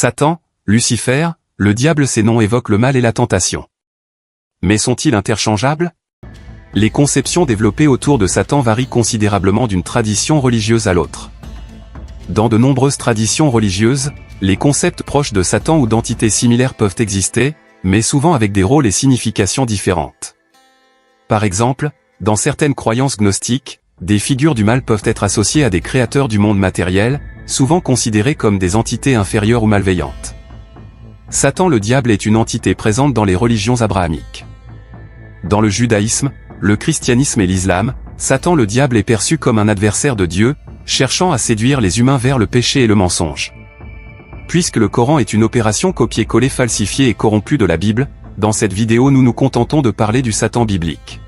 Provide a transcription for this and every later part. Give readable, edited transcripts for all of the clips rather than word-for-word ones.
Satan, Lucifer, le diable, ces noms évoquent le mal et la tentation. Mais sont-ils interchangeables? Les conceptions développées autour de Satan varient considérablement d'une tradition religieuse à l'autre. Dans de nombreuses traditions religieuses, les concepts proches de Satan ou d'entités similaires peuvent exister, mais souvent avec des rôles et significations différentes. Par exemple, dans certaines croyances gnostiques, des figures du mal peuvent être associées à des créateurs du monde matériel, souvent considérés comme des entités inférieures ou malveillantes. Satan le diable est une entité présente dans les religions abrahamiques. Dans le judaïsme, le christianisme et l'islam, Satan le diable est perçu comme un adversaire de Dieu, cherchant à séduire les humains vers le péché et le mensonge. Puisque le Coran est une opération copier-coller falsifiée et corrompue de la Bible, dans cette vidéo nous nous contentons de parler du Satan biblique.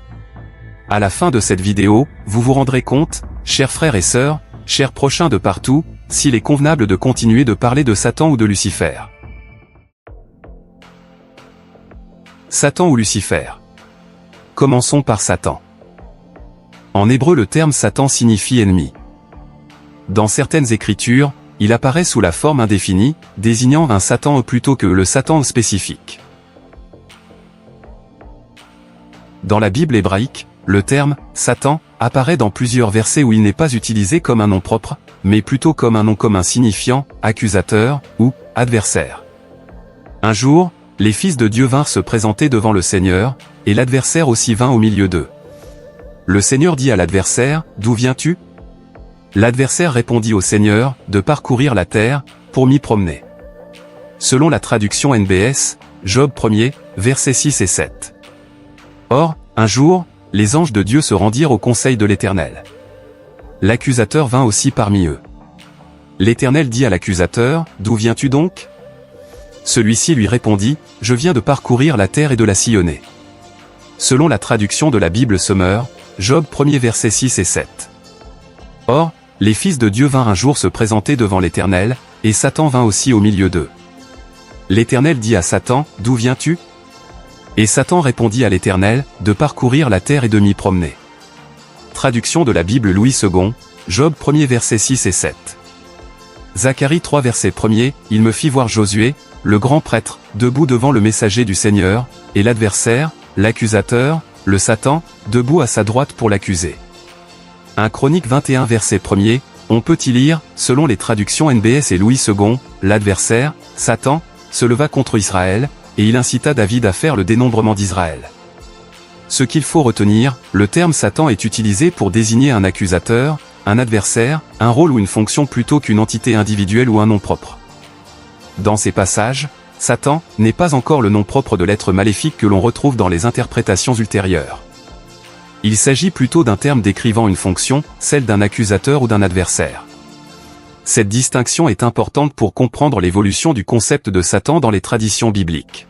À la fin de cette vidéo, vous vous rendrez compte, chers frères et sœurs, chers prochains de partout, s'il est convenable de continuer de parler de Satan ou de Lucifer. Satan ou Lucifer. Commençons par Satan. En hébreu le terme Satan signifie ennemi. Dans certaines écritures, il apparaît sous la forme indéfinie, désignant un Satan plutôt que le Satan spécifique. Dans la Bible hébraïque, le terme « Satan » apparaît dans plusieurs versets où il n'est pas utilisé comme un nom propre, mais plutôt comme un nom commun signifiant « accusateur » ou « adversaire ». Un jour, les fils de Dieu vinrent se présenter devant le Seigneur, et l'adversaire aussi vint au milieu d'eux. Le Seigneur dit à l'adversaire, « D'où viens-tu » L'adversaire répondit au Seigneur, « De parcourir la terre, pour m'y promener. » Selon la traduction NBS, Job 1er, versets 6 et 7. Or, un jour, les anges de Dieu se rendirent au conseil de l'Éternel. L'accusateur vint aussi parmi eux. L'Éternel dit à l'accusateur, « D'où viens-tu donc » Celui-ci lui répondit, « Je viens de parcourir la terre et de la sillonner. » Selon la traduction de la Bible Summer, Job 1er versets 6 et 7. Or, les fils de Dieu vinrent un jour se présenter devant l'Éternel, et Satan vint aussi au milieu d'eux. L'Éternel dit à Satan, « D'où viens-tu » Et Satan répondit à l'Éternel, « De parcourir la terre et de m'y promener. » Traduction de la Bible Louis II, Job 1er versets 6 et 7. Zacharie 3 verset 1er, il me fit voir Josué, le grand prêtre, debout devant le messager du Seigneur, et l'adversaire, l'accusateur, le Satan, debout à sa droite pour l'accuser. 1 Chroniques 21 verset 1er, on peut y lire, selon les traductions NBS et Louis II, l'adversaire, Satan, se leva contre Israël, et il incita David à faire le dénombrement d'Israël. Ce qu'il faut retenir, le terme Satan est utilisé pour désigner un accusateur, un adversaire, un rôle ou une fonction plutôt qu'une entité individuelle ou un nom propre. Dans ces passages, Satan n'est pas encore le nom propre de l'être maléfique que l'on retrouve dans les interprétations ultérieures. Il s'agit plutôt d'un terme décrivant une fonction, celle d'un accusateur ou d'un adversaire. Cette distinction est importante pour comprendre l'évolution du concept de Satan dans les traditions bibliques.